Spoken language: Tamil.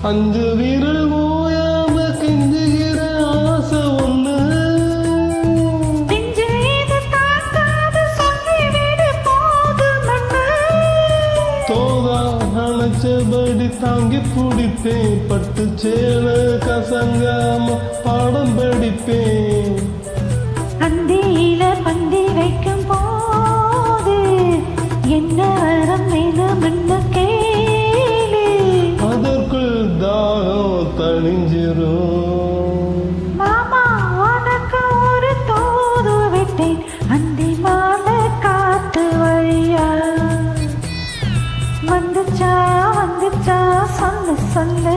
அஞ்சு வீரல் ஓயாம கெஞ்சுகிற ஆசை ஒண்ணு தோதா அணைச்சபடி தாங்கி பிடிப்பேன் பட்டு சேல கசங்காம பாடம் படிப்பேன் அந்தியில பந்தி வைக்கும் போது என்ன வரம் வேணும்னு கேளு அதற்குள் தாகம் தணிஞ்சிரும் மாமா உனக்கு ஒரு தூது விட்டேன் அந்தி மாலை காத்து வழியா வந்துச்சா சொல்லு சொல்லு